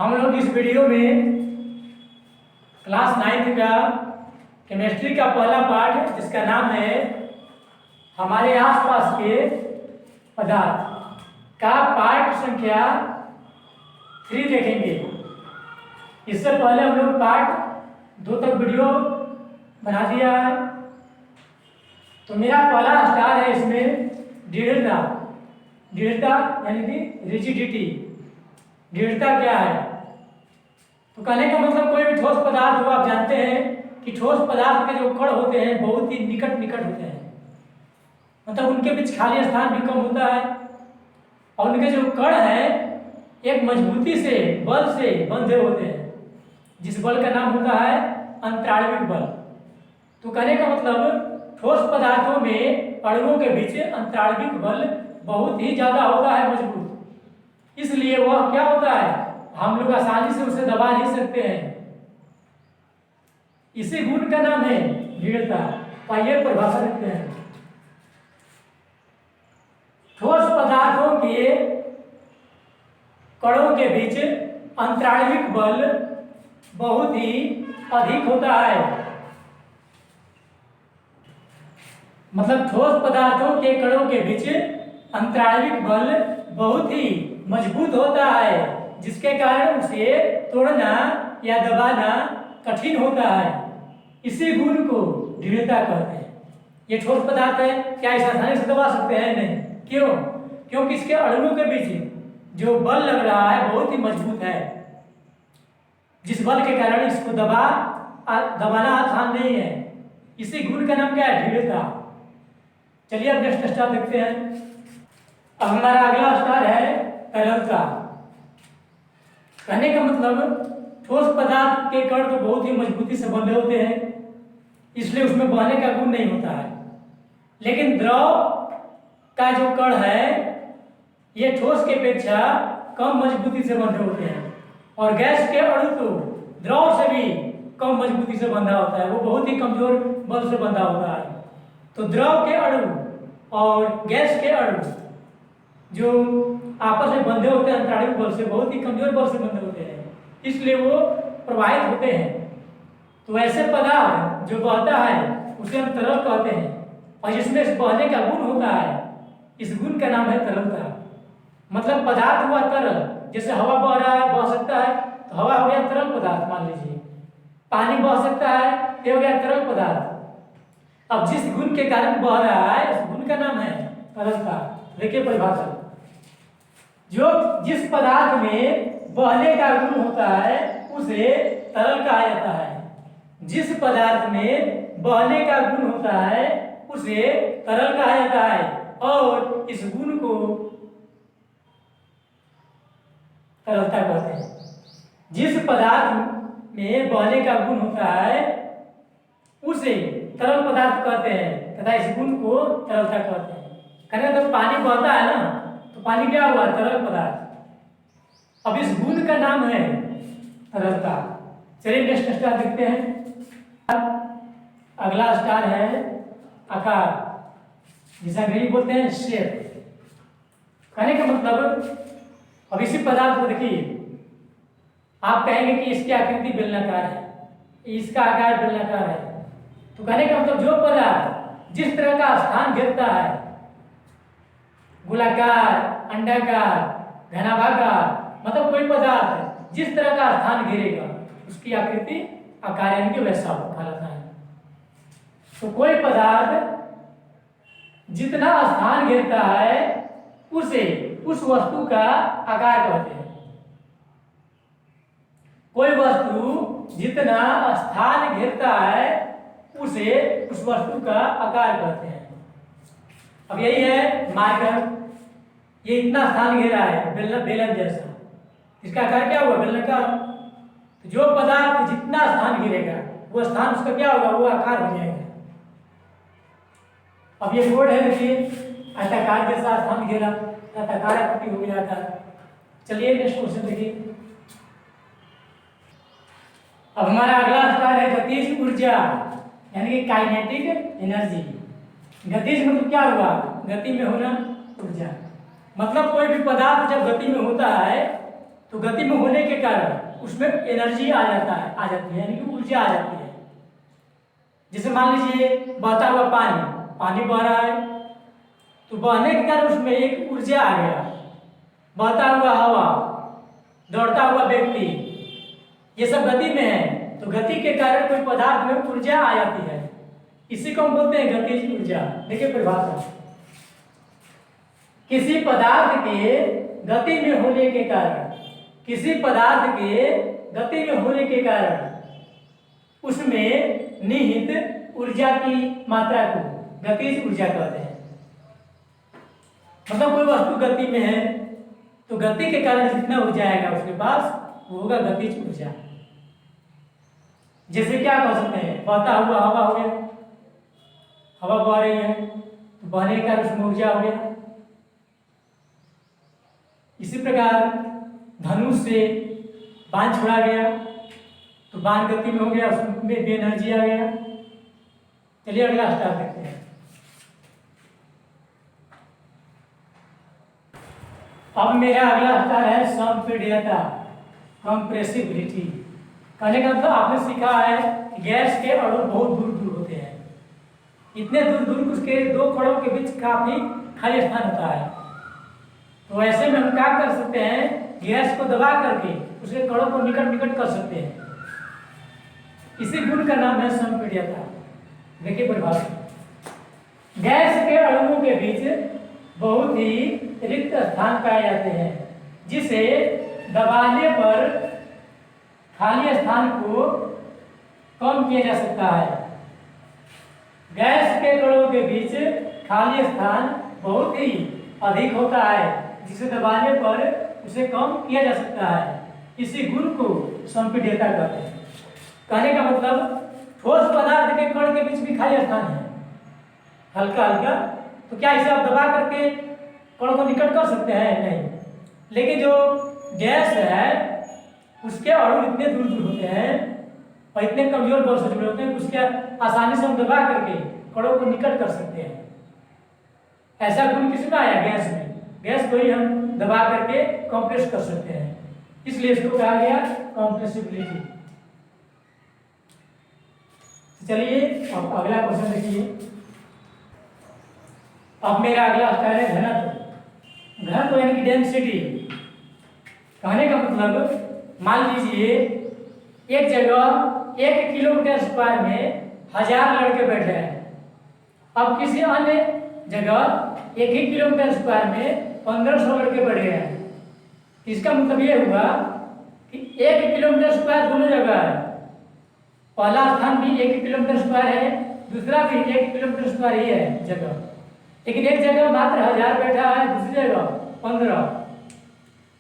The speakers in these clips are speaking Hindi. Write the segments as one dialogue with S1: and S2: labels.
S1: हम लोग इस वीडियो में क्लास 9 का केमिस्ट्री का पहला पार्ट जिसका नाम है हमारे आसपास के पदार्थ का पार्ट संख्या 3 देखेंगे। इससे पहले हम लोग पार्ट 2 तक वीडियो बना दिया है। तो मेरा पहला स्टार है इसमें दृढ़ता। दृढ़ता यानी कि रिजिडिटी। दृढ़ता क्या है? तो कहने का मतलब कोई भी ठोस पदार्थ हो, आप जानते हैं कि ठोस पदार्थ के जो कण होते हैं बहुत ही निकट निकट होते हैं, मतलब उनके बीच खाली स्थान भी कम होता है और उनके जो कण हैं एक मजबूती से बल से बंधे होते हैं, जिस बल का नाम होता है अंतराणविक बल। तो कहने का मतलब ठोस पदार्थों में अणुओं के बीच अंतराणविक बल बहुत ही ज्यादा होता है, मजबूत। इसलिए वह क्या होता है, हम लोग आसानी से उसे दबा नहीं सकते हैं। इसी गुण का नाम है दृढ़ता। आइए परिभाषा देखते हैं। ठोस पदार्थों के कणों के बीच अंतराणविक बल बहुत ही अधिक होता है, मतलब ठोस पदार्थों के कणों के बीच अंतराणविक बल बहुत ही मजबूत होता है, जिसके कारण उसे तोड़ना या दबाना कठिन होता है। इसी गुण को दृढ़ता कहते हैं। ये ठोस पदार्थ है, क्या इसे आसानी से दबा सकते हैं? नहीं। क्यों? क्योंकि इसके अणुओं के बीच जो बल लग रहा है बहुत ही मजबूत है, जिस बल के कारण इसको दबाना आसान नहीं है। इसी गुण का नाम क्या है? दृढ़ता। चलिए अब नेक्स्ट स्टार देखते हैं। अब हमारा अगला स्टार है तरलता। कहने का मतलब ठोस पदार्थ के कण तो बहुत ही मजबूती से बंधे होते हैं, इसलिए उसमें बहने का गुण नहीं होता है। लेकिन द्रव का जो कण है ये ठोस के अपेक्षा कम मजबूती से बंधे होते हैं, और गैस के अणु तो द्रव से भी कम मजबूती से बंधा होता है, वो बहुत ही कमजोर बल से बंधा होता है। तो द्रव के अणु और गैस के अणु जो आपस में बंधे होते हैं अंतराणविक बल से, बहुत ही कमजोर बल से बंधे होते हैं, इसलिए वो प्रवाहित होते हैं। तो ऐसे पदार्थ जो बहता है उसे हम तरल कहते हैं, और जिसमें इस बहने का गुण होता है, इस गुण का नाम है तरलता। मतलब पदार्थ हुआ तरल, जैसे हवा बह रहा है, बह सकता है, तो हवा हो गया तरल पदार्थ। मान लीजिए पानी बह सकता है, ये हो गया तरल पदार्थ। अब जिस गुण के कारण बह रहा है उस गुण का नाम है तरलता। देखिए परिभाषा, जो जिस पदार्थ में बहने का गुण होता है उसे तरल कहा जाता है। जिस पदार्थ में बहने का गुण होता है उसे तरल कहा जाता है, और इस गुण को तरलता कहते हैं। जिस पदार्थ में बहने का गुण होता है उसे तरल पदार्थ कहते हैं तथा इस गुण को तरलता कहते हैं। कहने तो पानी बहता है ना, तो पानी क्या हुआ? तरल पदार्थ। अब इस गुण का नाम है तरलता। चलिए नेक्स्ट स्टार देखते हैं। अगला स्टार है आकार, जिसे अंग्रेजी बोलते हैं शेप। कहने का मतलब अब इसी पदार्थ को देखिए, आप कहेंगे कि इसकी आकृति बेलनाकार है, इसका आकार बेलनाकार है। तो कहने का मतलब जो पदार्थ जिस तरह का स्थान घेरता है, गोलाकार, अंडाकार, घनाभागाकार, मतलब कोई पदार्थ जिस तरह का स्थान घेरेगा उसकी आकृति आकार यानी कि वैसा कहलाता है। तो कोई पदार्थ जितना स्थान घेरता है उसे उस वस्तु का आकार कहते हैं। कोई वस्तु जितना स्थान घेरता है उसे उस वस्तु का आकार कहते हैं। अब यही है मार्कर, ये इतना स्थान घेरा है बेलन जैसा, इसका आकार क्या हुआ? बेलनाकार। तो जो पदार्थ जितना स्थान घेरेगा वो स्थान उसका क्या होगा? वो आकार हो जाएगा। अब ये बोर्ड है, देखिए आयताकार जैसा स्थान घेरा, आयताकार आकृति हो गया था। चलिए नेक्स्ट क्वेश्चन देखिए। अब हमारा अगला स्टार है गतिज ऊर्जा यानी कि काइनेटिक एनर्जी। गतिज मतलब क्या हुआ? गति में होना ऊर्जा। मतलब कोई भी पदार्थ जब गति में होता है तो गति में होने के कारण उसमें एनर्जी आ जाती है, यानी कि ऊर्जा आ जाती है। जैसे मान लीजिए बहता हुआ पानी बह रहा है, तो बहने के कारण उसमें एक ऊर्जा आ गया। बहता हुआ हवा, दौड़ता हुआ व्यक्ति, ये सब गति में है, तो गति के कारण कोई पदार्थ में ऊर्जा आ जाती है, इसी को हम बोलते हैं गतिज ऊर्जा। देखिए परिभाषा, किसी पदार्थ के गति में होने के कारण, किसी पदार्थ के गति में होने के कारण उसमें निहित ऊर्जा की मात्रा को गतिज ऊर्जा कहते हैं। मतलब कोई वस्तु गति में है तो गति के कारण जितना ऊर्जा आएगा उसके पास वो होगा गतिज ऊर्जा। जैसे क्या कह सकते हैं, बहता हुआ हवा हो गया, हवा बह रही है तो बहने के कारण उसमें ऊर्जा हो गया। इसी प्रकार धनुष से बाण छोड़ा गया तो बाण गति में हो गया, उसमें भी एनर्जी आ गया। चलिए अगला स्टार देखते हैं। अब मेरा अगला स्टार है संपीड्यता, कंप्रेसिबिलिटी। कहने का मतलब आपने सीखा है गैस के अणु बहुत दूर दूर होते हैं, इतने दूर दूर उसके दो कणों के बीच काफी खाली स्थान होता है। तो ऐसे में हम क्या कर सकते हैं, गैस को दबा करके उसके कणों को निकट निकट कर सकते हैं। इसी गुण का नाम है संपीड्यता। देखिए परिभाषा, गैस के अणुओं के बीच बहुत ही रिक्त स्थान पाए जाते हैं, जिसे दबाने पर खाली स्थान को कम किया जा सकता है। गैस के कणों के बीच खाली स्थान बहुत ही अधिक होता है, जिसे दबाने पर उसे कम किया जा सकता है। इसी गुण को संपीड्यता कहते हैं। कहने का मतलब ठोस पदार्थ के कण के बीच भी खाली स्थान है, हल्का हल्का, तो क्या इसे आप दबा करके कण को निकट कर सकते हैं? नहीं। लेकिन जो गैस है उसके अणु इतने दूर दूर होते हैं और इतने कमजोर बल से जुड़े होते हैं, उसके आसानी से हम दबा करके कणों को निकट कर सकते हैं। ऐसा गुण किसमें आया? गैस में। गैस को ही हम दबा करके कंप्रेस कर सकते हैं, इसलिए इसको कहा गया कंप्रेसिबिलिटी। चलिए अब अगला क्वेश्चन देखिए। अब मेरा अगला स्टार है घनत्व। घनत्व यानी कि डेंसिटी। कहने का मतलब मान लीजिए एक जगह 1 किलोमीटर स्क्वायर में 1000 लड़के बैठे हैं। अब किसी अन्य जगह 1 ही किलोमीटर स्क्वायर में 1500 लड़के बैठे हैं। इसका मतलब ये हुआ कि 1 किलोमीटर स्क्वायर दोनों जगह है। पहला स्थान भी 1 किलोमीटर स्क्वायर है, दूसरा भी 1 किलोमीटर स्क्वायर ही है जगह, लेकिन एक जगह मात्र 1000 बैठा है, दूसरी जगह 15।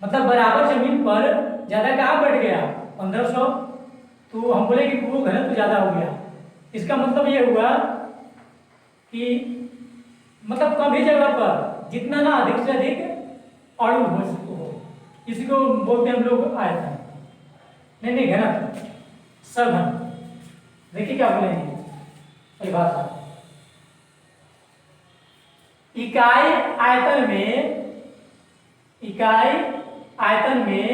S1: मतलब बराबर जमीन पर ज्यादा कहाँ बैठ गया? 1500। तो हम बोले कि वो घनत्व ज्यादा हो गया। इसका मतलब ये हुआ कि मतलब कम ही जगह पर जितना ना अधिक से अधिक अणु हो, इसी को बोलते हैं हम लोग आयतन। नहीं घनत्व, सघन। देखिए क्या बोलेंगे परिभाषा, इकाई आयतन में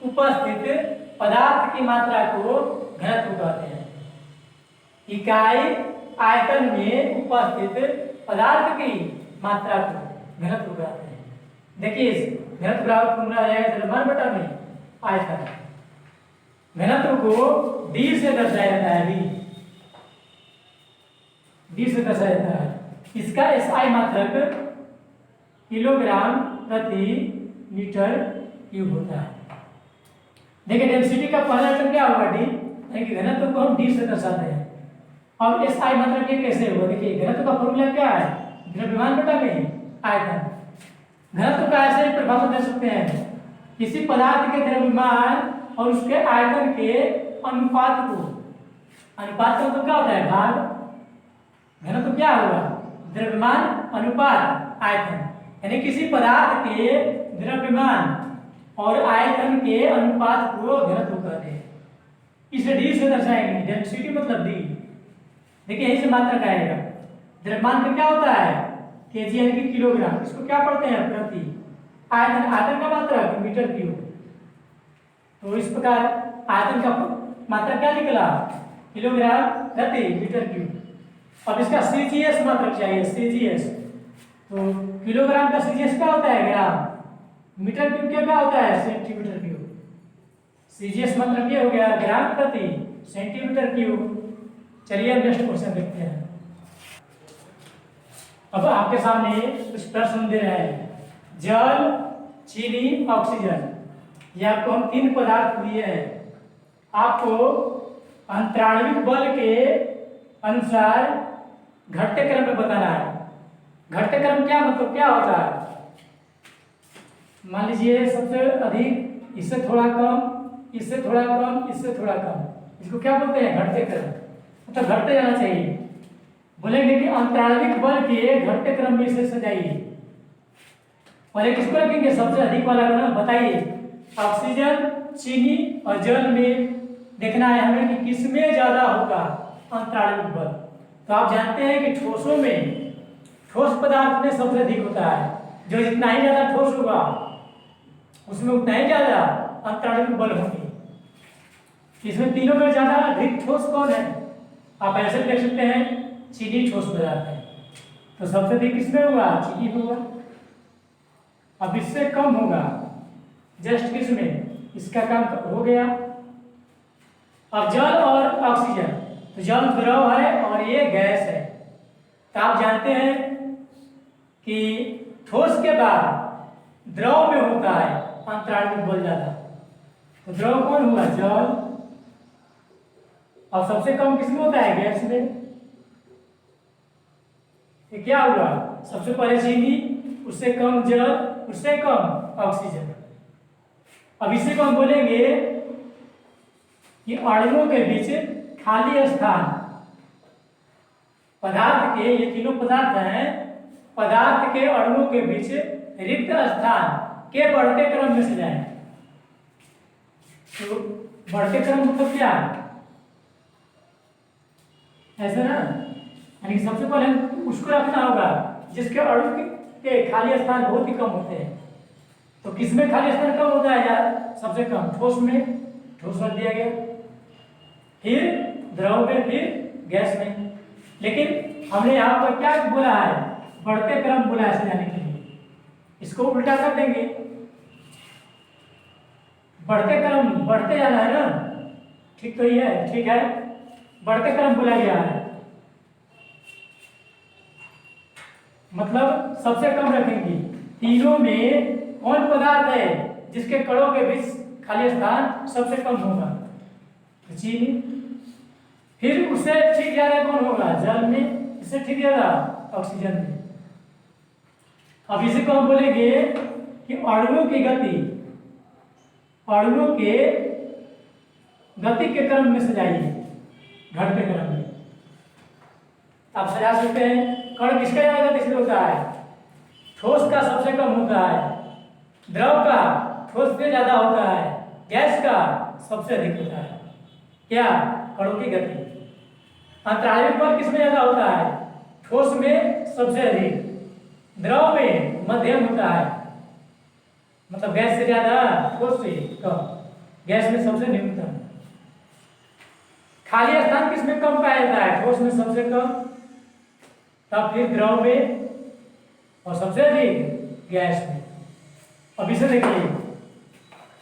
S1: उपस्थित पदार्थ की मात्रा को घनत्व कहते हैं। इकाई आयतन में उपस्थित पदार्थ की मात्रा को घनत्व कहते हैं। देखिए इस घनत्व बराबर फॉर्मूला आ जाएगा द्रव्यमान बटा में आयतन। घनत्व को डी से दर्शाया जाता है, डी से दर्शाया जाता है। इसका एसआई मात्रक किलोग्राम प्रति मीटर क्यूब होता है। देखिए डेंसिटी का पहला टर्म क्या होगा? डी, यानी कि घनत्व को हम डी से दर्शाते हैं। अब एसआई मात्रक ये कैसे होगा? देखिए घनत्व का फॉर्मूला क्या है? द्रव्यमान बटा में आयतन। घनत्व का ऐसे परिभाषा दे सकते हैं, किसी पदार्थ के द्रव्यमान और उसके आयतन के अनुपात को, अनुपात का तो क्या होता है? भाग। घनत्व क्या होगा? द्रव्यमान अनुपात आयतन, यानी किसी पदार्थ के द्रव्यमान और आयतन के अनुपात को घनत्व कहते हैं। इसे डी से दर्शाएंगे, डेंसिटी मतलब डी। देखिए यही से मात्रक आएगा। द्रव्यमान का क्या होता है? केजी यानी कि किलोग्राम। इसको क्या पढ़ते हैं? प्रति। आयतन, आयतन का मात्रक मीटर क्यूब। तो इस प्रकार आयतन का मात्रा क्या निकला, किलोग्राम प्रति मीटर क्यूब। अब इसका सीजीएस मात्रक चाहिए, सीजीएस। तो किलोग्राम का सीजीएस क्या होता है, ग्राम। मीटर क्यूब क्या होता है, सेंटीमीटर क्यूब। सीजीएस मतलब ये हो गया ग्राम प्रति सेंटीमीटर क्यूब। चलिए अब नेक्स्ट क्वेश्चन देखते हैं। अब आपके सामने कुछ प्रश्न दे रहे हैं, जल, चीनी, ऑक्सीजन, ये आपको हम 3 पदार्थ दिए हैं। आपको अंतराणविक बल के अनुसार घटते क्रम में बताना है। घटते क्रम क्या मतलब क्या होता है, मान लीजिए सबसे अधिक, इससे थोड़ा कम, इससे थोड़ा कम, इससे थोड़ा कम, इसको क्या बोलते हैं, घटते क्रम। मतलब घटते जाना चाहिए। बोलेंगे कि अंतराणविक बल के घटते क्रम में इसे सजाइए। पहले किसको रखेंगे, सबसे अधिक वाला ना, बताइए। ऑक्सीजन, चीनी और जल में देखना है हमें कि किसमें ज्यादा होगा अंतराणविक बल। तो आप जानते हैं कि ठोसों में, ठोस पदार्थ में सबसे अधिक होता है। जो जितना ही ज्यादा ठोस होगा उसमें उतना ही ज्यादा अंतराणविक बल होंगे। इसमें तीनों में ज्यादा अधिक ठोस कौन है, आप ऐसे देख सकते हैं, चीनी ठोस पदार्थ है। तो सबसे अधिक किसमें होगा, चीनी होगा। अब इससे कम होगा जस्ट किसमें, इसका काम हो गया। अब जल और ऑक्सीजन, तो जल द्रव है और ये गैस है। तो आप जानते हैं कि ठोस के बाद द्रव में होता है अंतराणविक बल ज्यादा। तो द्रव कौन हुआ, जल। और सबसे कम किसमें होता है, गैस में। ये क्या हुआ, सबसे पहले चीनी, उससे कम जल, उससे कम ऑक्सीजन। अब इसी को हम बोलेंगे कि अणुओं के बीच खाली स्थान। पदार्थ के, ये तीनों पदार्थ हैं, पदार्थ के अणुओं के बीच रिक्त स्थान के बढ़ते क्रम में से जाए। तो बढ़ते क्रम मतलब क्या, ऐसा ना, यानी सबसे पहले उसको रखना होगा जिसके अणु के खाली स्थान बहुत ही कम होते हैं। तो किसमें खाली स्थान कम होता है यार, सबसे कम, ठोस में, ठोस रख दिया गया, फिर द्रव में, फिर गैस में। लेकिन हमने यहाँ पर क्या बोला है, बढ़ते क्रम बोला है ऐसे जाने के लिए। इसको उल्टा कर देंगे, बढ़ते क्रम, बढ़ते जाना है ना, ठीक तो ये है, ठीक है, बढ़ते क्रम बोला गया है। मतलब सबसे कम रखेंगे। तीनों में कौन पदार्थ है जिसके कणों के बीच खाली स्थान सबसे कम होगा, चीनी। फिर उससे ठीक ज्यादा कौन होगा, जल में। इससे ठीक ज्यादा ऑक्सीजन में। अब इसी को हम बोलेंगे कि अणुओं की गति, अणुओं के गति के क्रम में सजाइए, घटते क्रम में। आप सजा सकते हैं, कण किसका ज्यादा गतिशील होता है, ठोस का सबसे कम होता है, द्रव का ठोस से ज्यादा होता है, गैस का सबसे अधिक होता है। क्या, कणों की गति। अंतराणविक बल किसमें ज्यादा होता है, ठोस में सबसे अधिक, द्रव में मध्यम होता है, मतलब गैस से ज्यादा, ठोस से कम, गैस में सबसे न्यूनतम। खाली स्थान किसमें कम पाया जाता है, ठोस में सबसे कम, तब फिर द्रव में, और सबसे अधिक गैस में। अब इसे देखिए,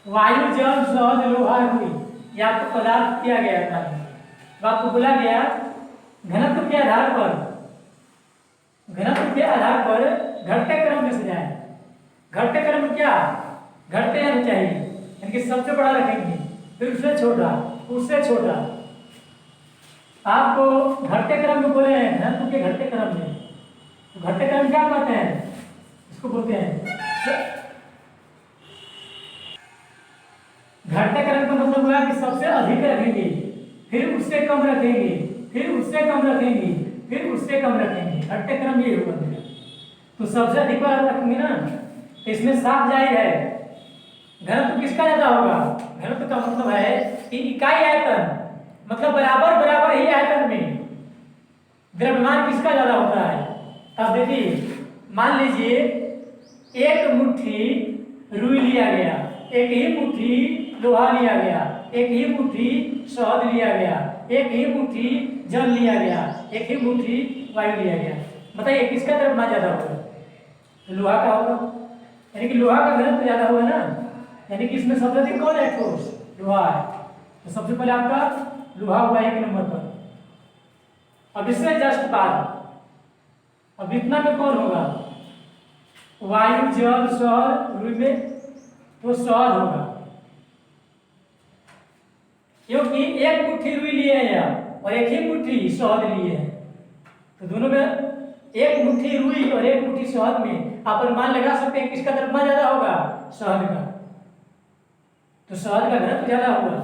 S1: वायु, जल, सहज, लोहा, रुई, ये आपको पदार्थ किया गया था। तो आपको बोला गया घनत्व के आधार पर, घनत्व के आधार पर घटते क्रम में से जाए। घटते क्रम क्या, घटते जाना चाहिए, यानी कि सबसे बड़ा रखेंगे, फिर उससे छोटा, उससे छोटा। आपको घटते क्रम में बोले हैं, घनत्व के घटते क्रम में। तो घटते क्रम क्या कहते हैं, इसको बोलते हैं घटते क्रम का मतलब हुआ कि सबसे अधिक रखेंगे, फिर उससे कम रखेंगे, फिर उससे कम रखेंगे, फिर उससे कम रखेंगे। घटते क्रम ये होगा मेरा। तो सबसे अधिक वाला रखेंगे ना, तो इसमें साफ जाहिर है घनत्व किसका ज्यादा होगा। घनत्व का मतलब है कि इकाई आयतन, मतलब बराबर बराबर ही आयतन में द्रव्यमान किसका ज्यादा होता है। अब देखिए, मान लीजिए 1 मुट्ठी रुई लिया गया, एक ही मुट्ठी लोहा लिया गया, एक ही मुट्ठी शहद लिया गया, एक ही मुट्ठी जल लिया गया, एक ही मुट्ठी वायु लिया गया, बताइए किसका द्रव्यमान ज्यादा होगा? तो लोहा का होगा, यानी कि लोहा का घनत्व ज्यादा होगा ना, यानी कि इसमें सबसे अधिक कौन है? ठोस लोहा है। तो सबसे पहले आपका लोहा हुआ 1 नंबर पर। अब इससे जस्ट बाद अब इतना में कौन होगा? वायु जल शहद रुई में तो शहद होगा, क्योंकि एक मुट्ठी रुई लिए हैं और एक ही मुट्ठी शहद लिए हैं, तो दोनों में एक मुट्ठी रुई और एक मुट्ठी शहद में आप अनुमान लगा सकते हैं किसका द्रव्यमान ज्यादा होगा? शहद का। तो शहद का घनत्व ज्यादा होगा।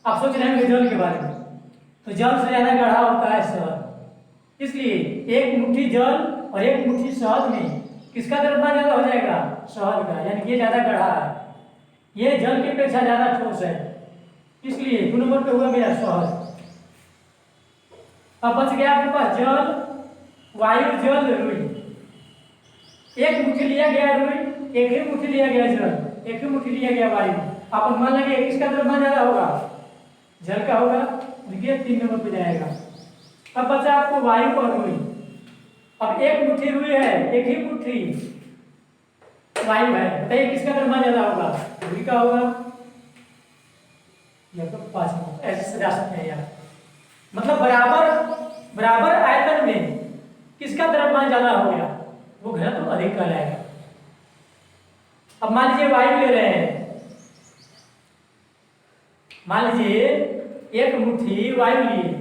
S1: आप सोच रहे हैं जल के बारे में, तो जल से ज्यादा गाढ़ा होता है शहद, इसलिए एक मुट्ठी जल और एक मुट्ठी शहद में किसका द्रव्यमान ज्यादा हो जाएगा? शहद का, यानी ये ज्यादा गाढ़ा है, ये जल की अपेक्षा ज्यादा ठोस है, इसलिए 2 नंबर पे हुआ मेरा शहद। अब बच गया आपके पास जल वायु जल रुई। एक मुट्ठी लिया गया रुई, एक ही मुट्ठी लिया गया जल, एक ही मुट्ठी लिया गया वायु। आप अनुमान लगे किसका द्रव्यमान ज्यादा होगा? जल का होगा, देखिए 3 नंबर पे जाएगा। अब बचा आपको वायु और रुई। अब एक मुट्ठी रुई है, एक ही मुट्ठी वायु है, बताइए किसका द्रव्यमान ज्यादा होगा? रुई का होगा। ये तो 5 नंबर ऐसे सजा सकते हैं यार, मतलब बराबर आयतन में किसका द्रव्यमान ज्यादा हो गया वो घनत्व अधिक कहलाएगा। अब मान लीजिए वायु ले रहे हैं, मान लीजिए एक मुट्ठी वायु लिए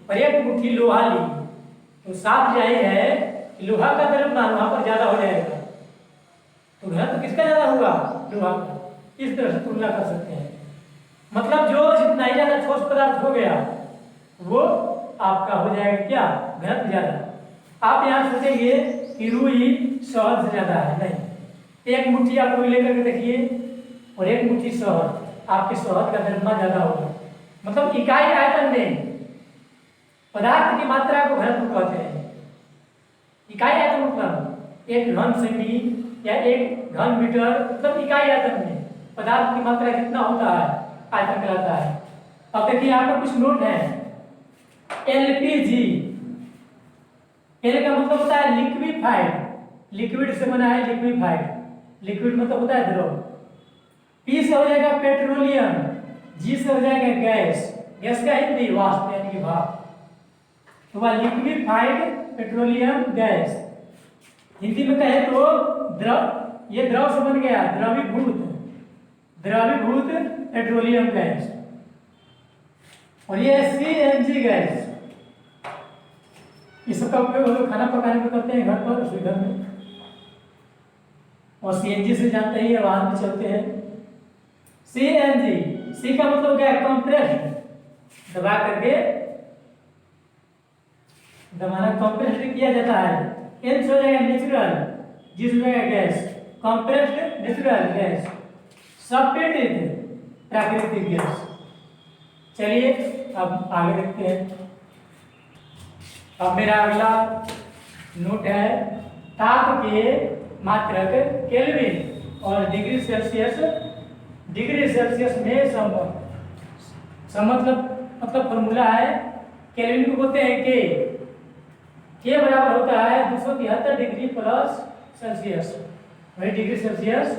S1: और एक मुट्ठी लोहा ली, तो साफ जाहिर है कि लोहा का द्रव्यमान वहां पर ज्यादा हो जाएगा, तो घनत्व किसका ज्यादा होगा? लोहा का। इस तरह से तुलना कर सकते हैं, मतलब जो जितना ही ज्यादा ठोस पदार्थ हो गया वो आपका हो जाएगा क्या? घनत्व ज्यादा। आप यहाँ सोचेंगे कि रुई शहद से ज्यादा है, नहीं। एक मुट्ठी आप रुई लेकर के देखिए और एक मुट्ठी शहद, आपके शहद का द्रव्यमान ज्यादा होगा। मतलब इकाई आयतन में पदार्थ की मात्रा को घनत्व कहते हैं। इकाई आयतन मतलब एक घन सेमी या एक घन मीटर, मतलब इकाई आयतन में पदार्थ की मात्रा कितना होता है आयतन कहलाता है। अब देखिए यहाँ पर कुछ नोट है। एलपीजी, एल का मतलब होता है लिक्विफाइड, लिक्विड से बना है लिक्विफाइड, लिक्विड मतलब होता है द्रव। पी से हो जाएगा पेट्रोलियम, जी से हो जाएगा गैस, गैस का हिंदी वाष्प यानी कि भाप, तो वह लिक्विफाइड पेट्रोलियम गैस। हिंदी में कहे तो द्रव, ये द्रव से बन गया द्रवीभूत, द्रवीभूत पेट्रोलियम गैस। और ये सीएनजी गैस, इस सबका उपयोग हम लोग खाना पकाने में करते हैं घर पर, रसोई घर में। और सीएनजी से जानते ही वाहन भी चलते हैं। सीएनजी, सी का मतलब क्या है? कंप्रेस्ड, दबा करके दबाना, कंप्रेस्ड किया जाता है। एन से हो जाएगा नेचुरल, जी से हो जाएगा gas, compressed natural gas, substituted प्राकृतिक गैस। चलिए अब आगे देखते हैं। अब मेरा अगला नोट है ताप के मात्रक केल्विन और डिग्री सेल्सियस, डिग्री सेल्सियस में मतलब फॉर्मूला है। केल्विन को बोलते हैं के बराबर होता है 273 डिग्री प्लस सेल्सियस, वही डिग्री सेल्सियस।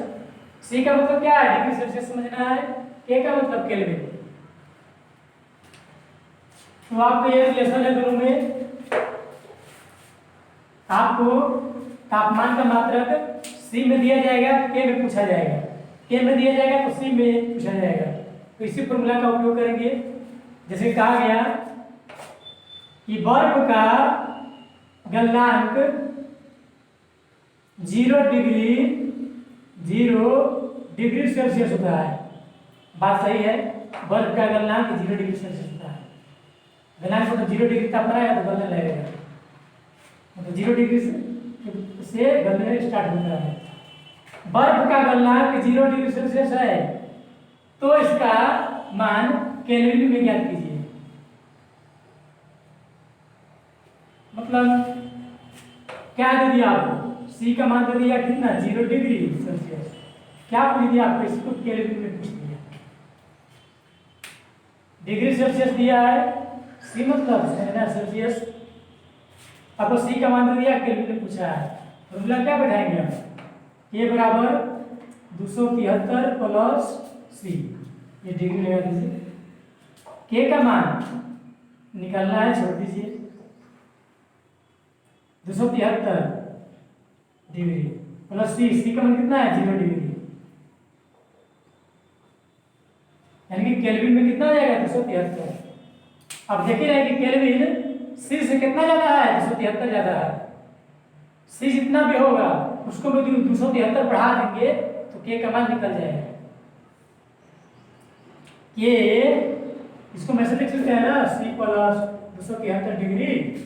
S1: सी का मतलब क्या है? डिग्री सेल्सियस समझना है, के का मतलब केल्विन। तो आपको ये रिलेशन है दोनों में। आपको तापमान का मात्रक सी में दिया जाएगा, के में पूछा जाएगा, के में दिया जाएगा तो सी में पूछा जाएगा, तो इसी फॉर्मूला का उपयोग करेंगे। जैसे कहा गया कि बर्फ का गलनांक 0 डिग्री सेल्सियस होता है। बात सही है, बर्फ का गलनांक 0 डिग्री सेल्सियस होता है। गलनांक को तो 0 डिग्री तापमान आएगा तो गलने लगेगा, तो 0 डिग्री से गलने स्टार्ट होता है। बर्फ का गलनांक 0 डिग्री सेल्सियस है तो इसका मान केल्विन में ज्ञात कीजिए। मतलब क्या दे दिया आपको? सी का मान दे दिया कितना? 0 डिग्री सेल्सियस। क्या पूछ दिया आपको, इसको केल्विन में पूछ दिया। डिग्री सेल्सियस दिया है, सी मतलब है ना सेल्सियस, आपको सी का मान दिया, केल्विन में पूछा है। फॉर्मूला क्या बैठाएंगे हम, के बराबर 273 प्लस सी, ये डिग्री लगा दीजिए। के का मान निकालना है, छोड़ दीजिए, 273 डिग्री प्लस सी, सी का मान कितना है 0 डिग्री, यानी कि केल्विन में कितना आ जाएगा 273। अब देख ही रहे कि केल्विन सी से कितना ज्यादा है, 273 ज्यादा है। सी जितना भी होगा उसको भी 273 बढ़ा देंगे तो के का मान निकल जाएगा। के इसको मैं से लिख सकते हैं ना, सी प्लस 273 डिग्री,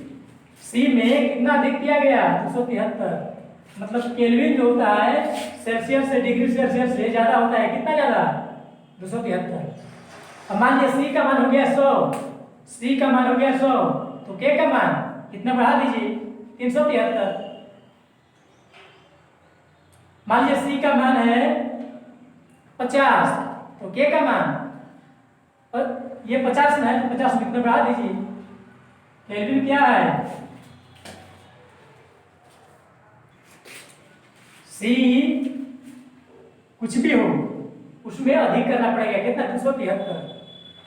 S1: सी में कितना अधिक किया गया 273, मतलब केल्विन जो होता है सेल्सियस से, डिग्री सेल्सियस से ज्यादा होता है, कितना ज्यादा 273। अब मान लीजिए सी का मान हो गया 100, सी का मान हो गया 100, तो के का मान कितना बढ़ा दीजिए 373। मान लीजिए सी का मान है 50, तो के का मान, और ये 50 में है तो 50 में कितना बढ़ा दीजिए, केल्विन क्या है, सी कुछ भी हो उसमें अधिक करना पड़ेगा, कितना 273।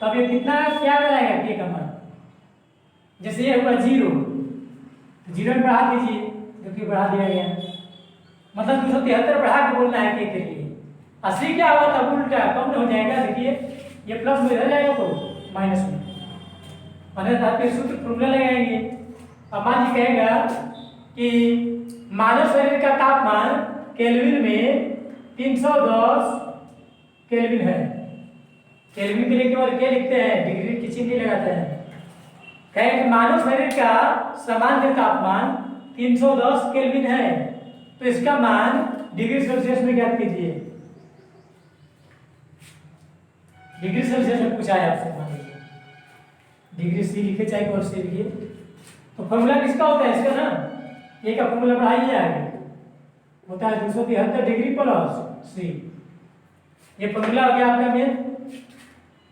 S1: तब ये कितना क्या कराएगा के का मान, जैसे ये हुआ 0, तो 0 में बढ़ा दीजिए, जो कि बढ़ा दिया गया, मतलब 273 बढ़ा के बोलना है के लिए। असली क्या हुआ तब उल्टा कम हो जाएगा, देखिए ये प्लस में रह जाएगा तो माइनस में, अन्यथा फिर सूत्र फॉर्मूला लगाएंगे। अब मान जी कहेगा कि मानव शरीर का तापमान केल्विन में 310 केल्विन है, केल्विन के लिए केवल के लिखते हैं, डिग्री की चिन्ह नहीं लगाते हैं। कहे कि मानव शरीर का सामान्य तापमान 310 केल्विन है, तो इसका मान डिग्री सेल्सियस में ज्ञात कीजिए। डिग्री सेल्सियस में पूछा है आपसे, मान लीजिए डिग्री सी लिखे चाहे और सी लिखिए, तो फॉर्मूला किसका होता है इसका ना, ए का फॉर्मूला बढ़ाइए, आगे होता है 273 डिग्री प्लस सी, ये फॉर्मूला हो गया आपका मेन।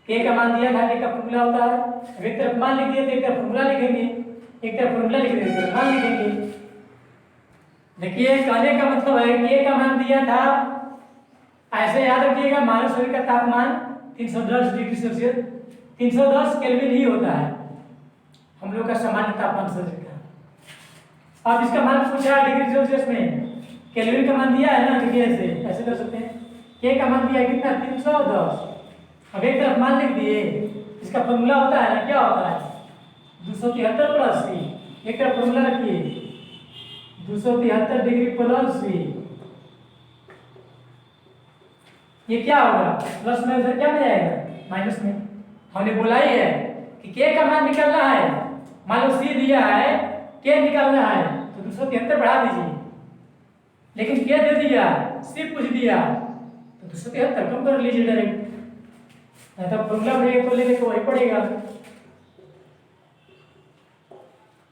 S1: के का मान दिया था, के का फॉर्मूला होता है, अब एक तरफ मान लिखिए तो एक तरफ फॉर्मूला लिखेंगे, एक तरफ फॉर्मूला लिख देंगे, एक तरफ मान लिखेंगे। देखिए कहने का मतलब है के का मान दिया था, ऐसे याद रखिएगा मानव शरीर का तापमान 310 डिग्री सेल्सियस, 310 केल्विन ही होता है हम लोग का सामान्य तापमान शरीर का। अब इसका मान पूछा है डिग्री सेल्सियस में, केल्विन का मान दिया है ना, देखिए ऐसे कर सकते हैं, के का मान दिया कितना 310, अब एक तरफ मान लिख दिए, इसका फॉर्मूला होता है ना, क्या होता है 273 प्लस सी, एक तरफ फॉर्मूला रखिए 273 डिग्री प्लस सी, ये क्या होगा प्लस में उधर क्या हो जाएगा माइनस में। हमने बोला ही है कि के का मान निकालना है, मान लो सी दिया है, के निकालना है तो 273 बढ़ा दीजिए, लेकिन के दे दिया, सी पूछ दिया तो 273 कम कर लीजिए डायरेक्ट, नहीं तो फॉर्मूला पड़ेगा तो लेने तो वही पड़ेगा,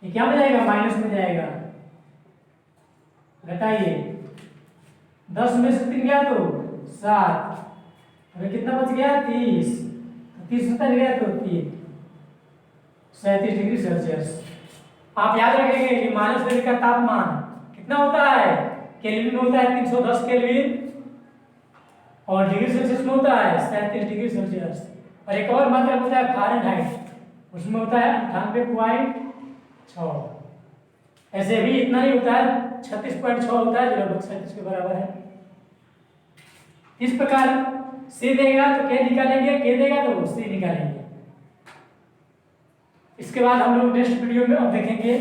S1: ये क्या में जाएगा माइनस में जाएगा, घटाइए 10 में से 3 गया तो 7, अभी कितना बच गया 30, 30 उतर गया तो 37 डिग्री सेल्सियस। आप याद रखेंगे कि मानव शरीर का तापमान कितना होता है, केल्विन में होता है 310 केल्विन, और डिग्री सेल्सियस में होता है 37 डिग्री सेल्सियस, और एक और मात्रा होता है फ़ारेनहाइट, उसमें होता है 98.6। ऐसे भी इतना ही होता है 36.6 होता है, जो लगभग 37 के बराबर है। इस प्रकार सी देगा तो के निकालेंगे, के देगा तो सी निकालेंगे। इसके बाद हम लोग नेक्स्ट वीडियो में अब देखेंगे